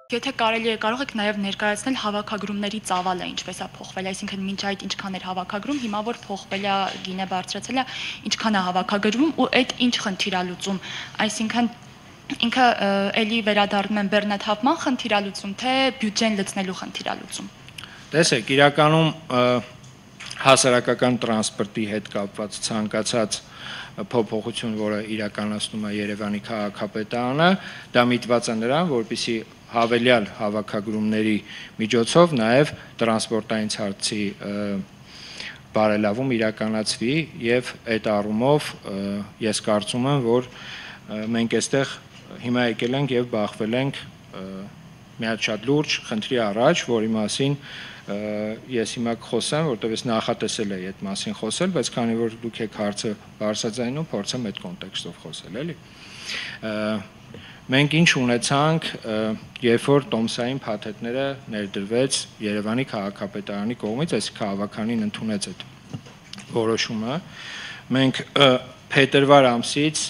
Եթե կարելի է, կարող եք նաև ներկայացնել հավաքագրումների ծավալը, ինչպես է փոխվել, այսինքն մինչ այդ ինչքան էր հավաքագրում, հիմա որ փոխվել է, գինը բարձրացել է, ինչքան է հավաքագրվում ու այդ ինչ խնդիր է լուծում, այսինքն ինքը էլի վերադառնում են բեռնաթափման խնդիրալուծում, թե բյուջեն լցնելու խնդիրալուծում։ Տեսեք, իրականում հասարակական տրանսպորտի հետ կապված ցանկացած փոփոխություն, որը իրականացնում է Երևանի քաղաքապետարանը, դա միտված է նրան, որպեսզի հավելյալ հավաքագրումների միջոցով նաև տրանսպորտային հարցի բարելավում իրականացվի եւ այդ առումով ես կարծում եմ, որ մենք այստեղ հիմա եկել ենք եւ բախվել ենք մի հատ շատ լուրջ խնդրի առաջ, որի մասին ես հիմա կխոսեմ, որտեղ ես նախատեսել եի այդ մասին խոսել, բայց քանի որ դուք եք հարցը բարձրաձայնում, փորձեմ այդ կոնտեքստով խոսել, էլի։ Մենք ինչ ունեցանք, երբ որ տոմսային փաթեթները ներդրվեց Երևանի քաղաքապետարանի կողմից, այսինքն քաղաքանին ընդունեց այդ որոշումը, մենք փետրվար ամսից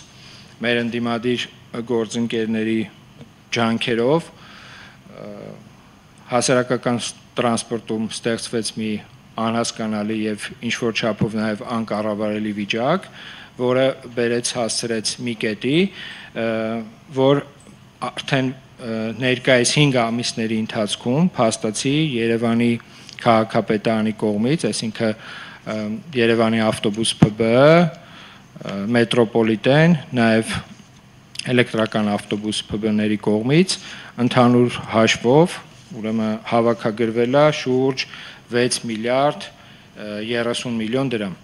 մեր ընդդիմադիր գործընկերների ջանքերով հասարակական տրանսպորտում ստեղծվեց մի անհասկանալի եւ ինչ-որ չափով նաեւ անկառավարելի վիճակ, որը բերեց հասցրեց մի կետի, որ արդեն ներկայիս 5 ամիսների ընթացքում փաստացի Երևանի քաղաքապետարանի կողմից, այսինքն Երևանի ավտոբուս ՓԲ, մետրոպոլիտեն, նաեւ էլեկտրական ավտոբուս ՓԲ-ների կողմից ընդհանուր հաշվով ուրեմն հավաքագրվել է շուրջ 6 միլիարդ 30 միլիոն դրամ։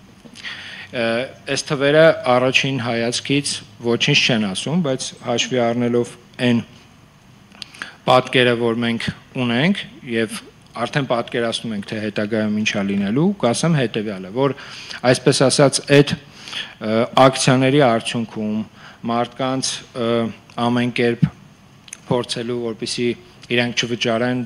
Այս թվերը առաջին հայացքից ոչինչ չեն ասում, բայց հաշվի առնելով այն պատկերը, որ մենք ունենք եւ արդեն պատկերացնում ենք, թե հետագայում ինչ է լինելու, կասեմ հետեւյալը, որ այսպես ասած այդ ակցիաների արդյունքում մարդկանց ամեն կերպ փորձելու, որպեսզի իրանք չվճարեն,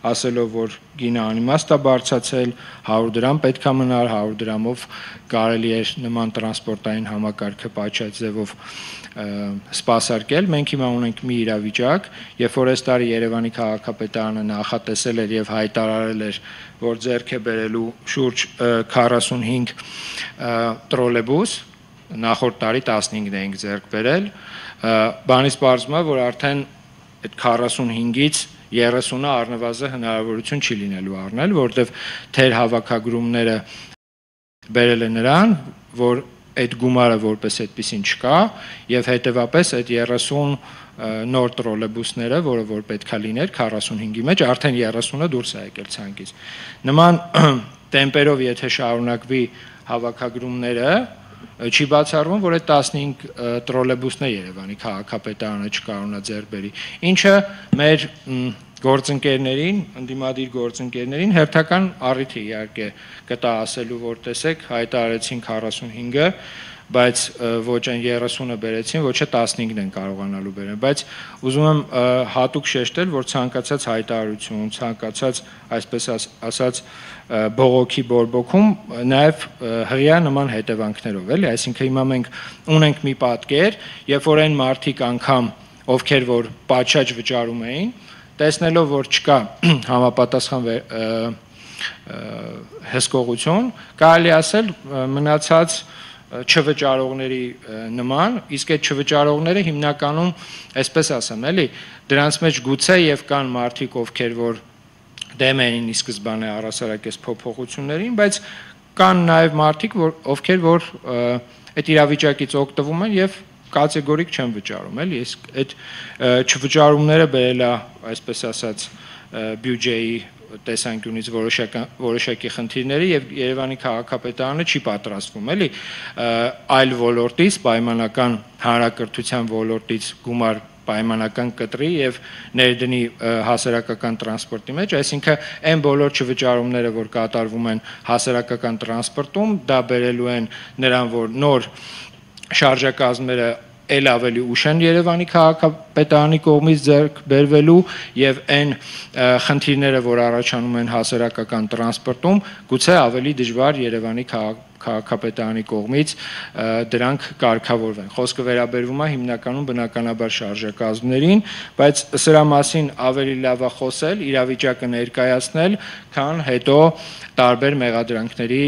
ասելով, որ գինը անիմաստ է բարձրացել, 100 դրամ պետք է մնար, 100 դրամով կարելի էր նման տրանսպորտային համակարգը պատշաճ ձևով սպասարկել։ Մենք հիմա ունենք մի իրավիճակ, երբ որ այս տարի Երևանի քաղաքապետարանը նախատեսել էր եւ հայտարարել էր, որ ձեռք է բերելու շուրջ 45 տրոլեյբուս, նախորդ տարի 15-ն էինք ձեռք բերել, բանից պարզվում է, որ արդեն այդ 45-ից 30-ը առնվազն հնարավորություն չի լինելու առնել, որտեղ թեր հավաքագրումները բերել է նրան, որ այդ գումարը որպես այդպեսին չկա եւ հետեւապես այդ 30 նոր տրոլեյբուսները, որը որ պետքա լիներ 45-ի մեջ, արդեն 30-ը դուրս է եկել ցանկից։ Նման տեմպերով եթե շարունակվի հավաքագրումները, չի բացառվում, որ այդ 15 տրոլեյբուսն է Երևանի քաղաքապետարանը չկարողանա ձեռք բերի, ինչը մեր գործընկերներին, ընդդիմադիր գործընկերներին հերթական առիթ է իհարկե կտա ասելու, որ տեսեք, հայտարարեցին 45-ը, բայց ոչ այն 30-ը բերեցին, ոչ է 15-ն են կարողանալու բերել, բայց ուզում եմ հատուկ շեշտել, որ ցանկացած հայտարարություն, ցանկացած այսպես ասած բողոքի բորբոքում նաև հղիա նման հետևանքներով, էլի, այսինքն հիմա մենք ունենք մի պատկեր, երբ որ այն մարդիկ անգամ, ովքեր որ պատշաճ վճարում էին, տեսնելով, որ չկա համապատասխան հսկողություն, կարելի ասել մնացած չվճարողների նման, իսկ այդ չվճարողները հիմնականում, այսպես ասեմ, էլի, դրանց մեջ գուցե եւ կան մարդիկ, ովքեր որ դեմ էին ի սկզբանե առասարակես փոփոխություններին, բայց կան նաեւ մարդիկ, ովքեր որ այդ իրավիճակից օգտվում են եւ կատեգորիկ չեն վճարում, էլի, իսկ այդ չվճարումները բերել է, այսպես ասած, բյուջեի տեսանկյունից որոշակի խնդիրների եւ Երևանի քաղաքապետարանը չի պատրաստվում, էլի, այլ ոլորտից, պայմանական հանրակրթության ոլորտից գումար պայմանական կտրի եւ ներդնի հասարակական տրանսպորտի մեջ, այսինքն այն բոլոր չվճարումները, որ կատարվում են հասարակական տրանսպորտում, դա բերելու են նրան, որ նոր շարժակազմերը էլ ավելի ուշ են Երևանի քաղաքապետարանի կողմից ձեռք բերվելու եւ այն խնդիրները, որ առաջանում են հասարակական տրանսպորտում, գուցե ավելի դժվար Երևանի քաղաքապետարանի կողմից դրանք կարգավորվեն։ Խոսքը վերաբերվում է հիմնականում բնականաբար շարժակազմներին, բայց սրա մասին ավելի լավ է խոսել, իրավիճակը ներկայացնել, քան հետո տարբեր մեղադրանքների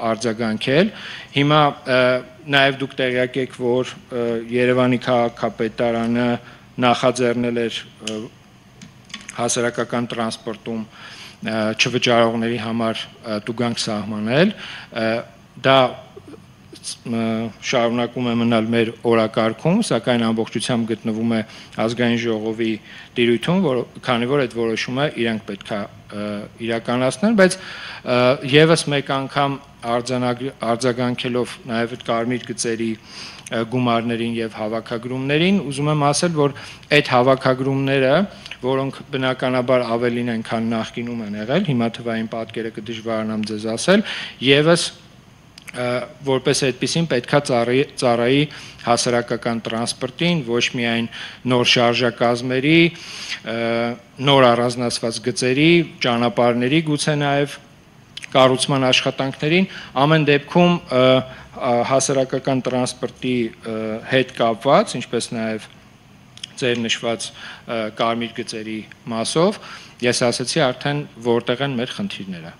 արձագանքել։ Հիմա նաև դուք տեղյակ եք, որ Երևանի քաղաքապետարանը նախաձեռնել էր հասարակական տրանսպորտում չվճարողների համար տուգանք սահմանել, դա շարունակում է մնալ մեր օրակարգում, սակայն ամբողջությամբ գտնվում է ազգային ժողովի տիրույթում, քանի որ այդ որոշումը իրենք պետք է իրականացնեն, բայց եւս մեկ անգամ արձագանքելով նաև կարմիր գծերի գումարներին եւ հավաքագրումներին, ուզում եմ ասել, որ այդ հավաքագրումները, որոնք բնականաբար ավելին են, քան նախկինում են եղել, հիմա թվային պատկերը կդժվարանամ ձեզ ասել, եւս որպես այդպեսին պետքա ծառայի հասարակական տրանսպորտին, ոչ միայն նոր շարժակազմերի, նոր առանձնացված գծերի, ճանապարհների, գուցե նաև կառուցման աշխատանքներին, ամեն դեպքում հասարակական տրանսպորտի հետ կապված, ինչպես նաև ձեր նշված կարմիր գծերի մասով, ես ասացի արդեն որտեղ են մեր խնդիրները։